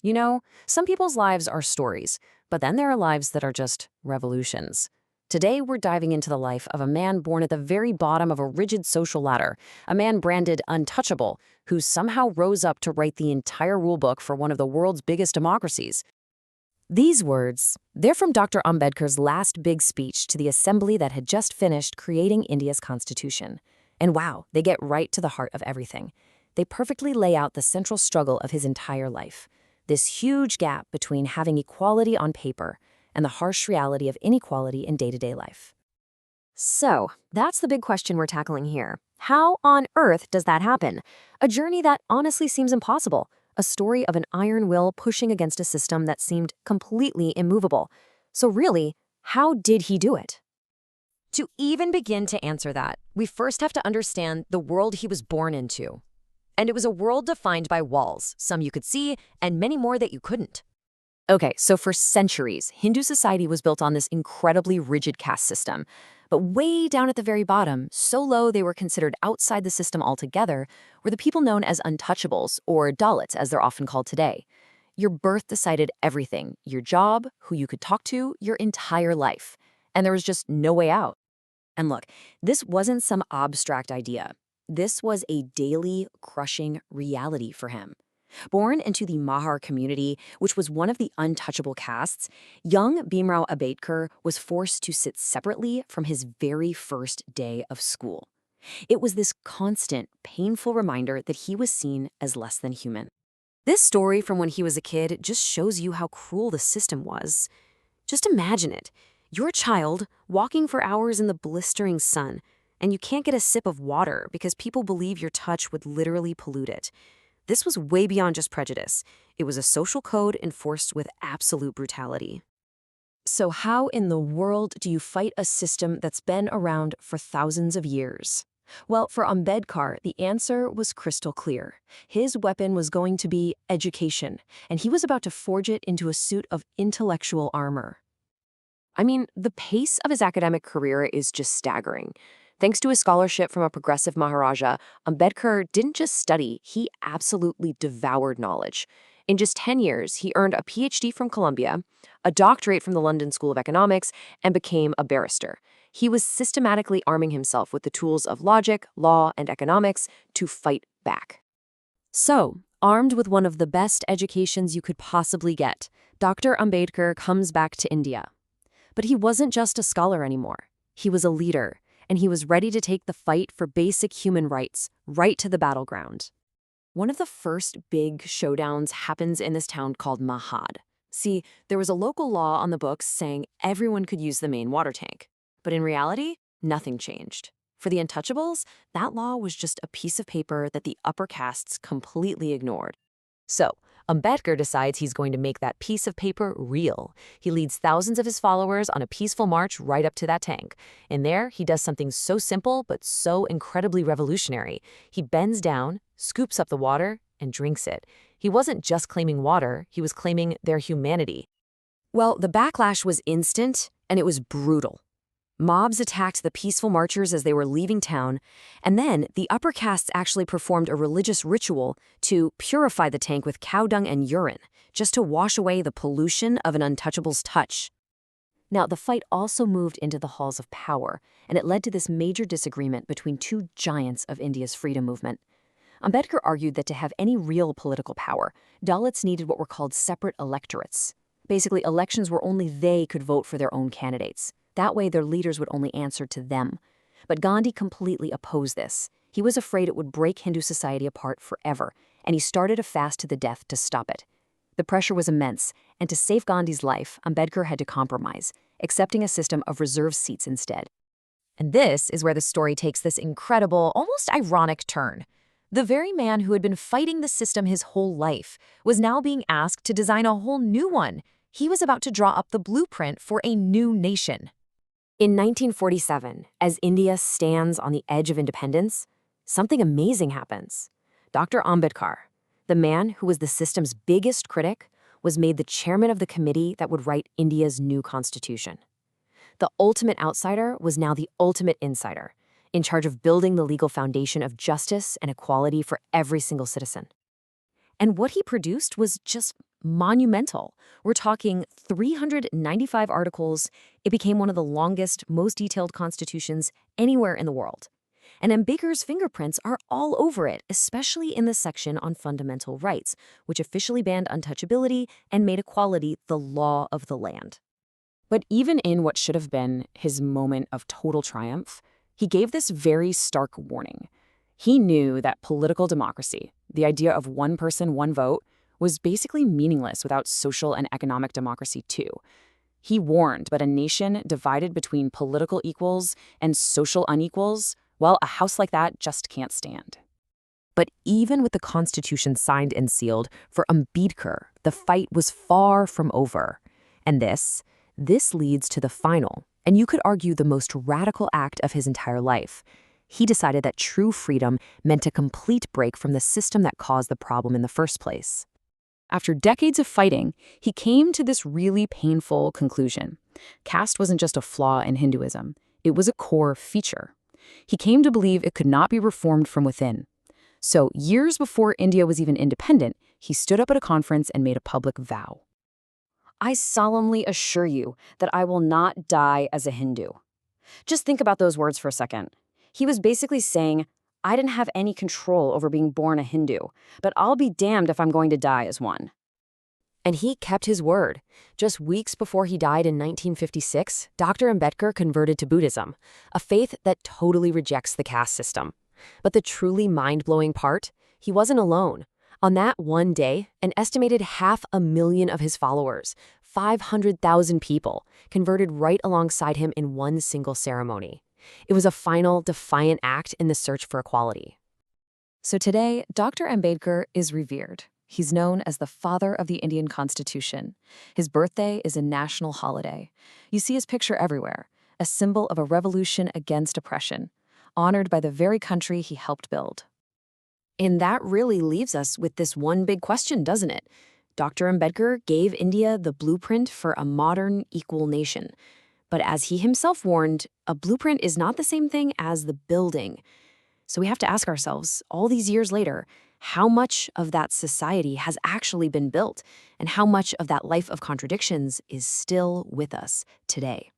You know, some people's lives are stories, but then there are lives that are just revolutions. Today, we're diving into the life of a man born at the very bottom of a rigid social ladder, a man branded untouchable, who somehow rose up to write the entire rulebook for one of the world's biggest democracies. These words, they're from Dr. Ambedkar's last big speech to the assembly that had just finished creating India's constitution. And wow, they get right to the heart of everything. They perfectly lay out the central struggle of his entire life. This huge gap between having equality on paper and the harsh reality of inequality in day-to-day life. So, that's the big question we're tackling here. How on earth does that happen? A journey that honestly seems impossible. A story of an iron will pushing against a system that seemed completely immovable. So really, how did he do it? To even begin to answer that, we first have to understand the world he was born into. And it was a world defined by walls, some you could see, and many more that you couldn't. Okay, so for centuries, Hindu society was built on this incredibly rigid caste system. But way down at the very bottom, so low they were considered outside the system altogether, were the people known as untouchables, or Dalits as they're often called today. Your birth decided everything, your job, who you could talk to, your entire life. And there was just no way out. And look, this wasn't some abstract idea. This was a daily, crushing reality for him. Born into the Mahar community, which was one of the untouchable castes, young Bhimrao Ambedkar was forced to sit separately from his very first day of school. It was this constant, painful reminder that he was seen as less than human. This story from when he was a kid just shows you how cruel the system was. Just imagine it. You're a child walking for hours in the blistering sun, and you can't get a sip of water because people believe your touch would literally pollute it. This was way beyond just prejudice. It was a social code enforced with absolute brutality. So how in the world do you fight a system that's been around for thousands of years? Well, for Ambedkar, the answer was crystal clear. His weapon was going to be education, and he was about to forge it into a suit of intellectual armor. I mean, the pace of his academic career is just staggering. Thanks to his scholarship from a progressive Maharaja, Ambedkar didn't just study, he absolutely devoured knowledge. In just 10 years, he earned a PhD from Columbia, a doctorate from the London School of Economics, and became a barrister. He was systematically arming himself with the tools of logic, law, and economics to fight back. So, armed with one of the best educations you could possibly get, Dr. Ambedkar comes back to India. But he wasn't just a scholar anymore. He was a leader, and he was ready to take the fight for basic human rights right to the battleground. One of the first big showdowns happens in this town called Mahad. See, there was a local law on the books saying everyone could use the main water tank. But in reality, nothing changed. For the untouchables, that law was just a piece of paper that the upper castes completely ignored. So, Ambedkar decides he's going to make that piece of paper real. He leads thousands of his followers on a peaceful march right up to that tank. In there, he does something so simple but so incredibly revolutionary. He bends down, scoops up the water, and drinks it. He wasn't just claiming water, he was claiming their humanity. Well, the backlash was instant, and it was brutal. Mobs attacked the peaceful marchers as they were leaving town, and then the upper castes actually performed a religious ritual to purify the tank with cow dung and urine, just to wash away the pollution of an untouchable's touch. Now, the fight also moved into the halls of power, and it led to this major disagreement between two giants of India's freedom movement. Ambedkar argued that to have any real political power, Dalits needed what were called separate electorates. Basically, elections where only they could vote for their own candidates. That way, their leaders would only answer to them. But Gandhi completely opposed this. He was afraid it would break Hindu society apart forever, and he started a fast to the death to stop it. The pressure was immense, and to save Gandhi's life, Ambedkar had to compromise, accepting a system of reserved seats instead. And this is where the story takes this incredible, almost ironic turn. The very man who had been fighting the system his whole life was now being asked to design a whole new one. He was about to draw up the blueprint for a new nation. In 1947, as India stands on the edge of independence, something amazing happens. Dr. Ambedkar, the man who was the system's biggest critic, was made the chairman of the committee that would write India's new constitution. The ultimate outsider was now the ultimate insider, in charge of building the legal foundation of justice and equality for every single citizen. And what he produced was just monumental. We're talking 395 articles. It became one of the longest, most detailed constitutions anywhere in the world. And Ambedkar's fingerprints are all over it, especially in the section on fundamental rights, which officially banned untouchability and made equality the law of the land. But even in what should have been his moment of total triumph, he gave this very stark warning. He knew that political democracy, the idea of one person, one vote, was basically meaningless without social and economic democracy too. He warned that a nation divided between political equals and social unequals, well, a house like that just can't stand. But even with the Constitution signed and sealed, for Ambedkar, the fight was far from over. And this leads to the final, and you could argue the most radical act of his entire life. He decided that true freedom meant a complete break from the system that caused the problem in the first place. After decades of fighting, he came to this really painful conclusion. Caste wasn't just a flaw in Hinduism, it was a core feature. He came to believe it could not be reformed from within. So, years before India was even independent, he stood up at a conference and made a public vow. I solemnly assure you that I will not die as a Hindu. Just think about those words for a second. He was basically saying, I didn't have any control over being born a Hindu, but I'll be damned if I'm going to die as one. And he kept his word. Just weeks before he died in 1956, Dr. Ambedkar converted to Buddhism, a faith that totally rejects the caste system. But the truly mind-blowing part? He wasn't alone. On that one day, an estimated 500,000 of his followers, 500,000 people, converted right alongside him in one single ceremony. It was a final, defiant act in the search for equality. So today, Dr. Ambedkar is revered. He's known as the father of the Indian Constitution. His birthday is a national holiday. You see his picture everywhere, a symbol of a revolution against oppression, honored by the very country he helped build. And that really leaves us with this one big question, doesn't it? Dr. Ambedkar gave India the blueprint for a modern, equal nation. But as he himself warned, a blueprint is not the same thing as the building. So we have to ask ourselves, all these years later, how much of that society has actually been built, and how much of that life of contradictions is still with us today?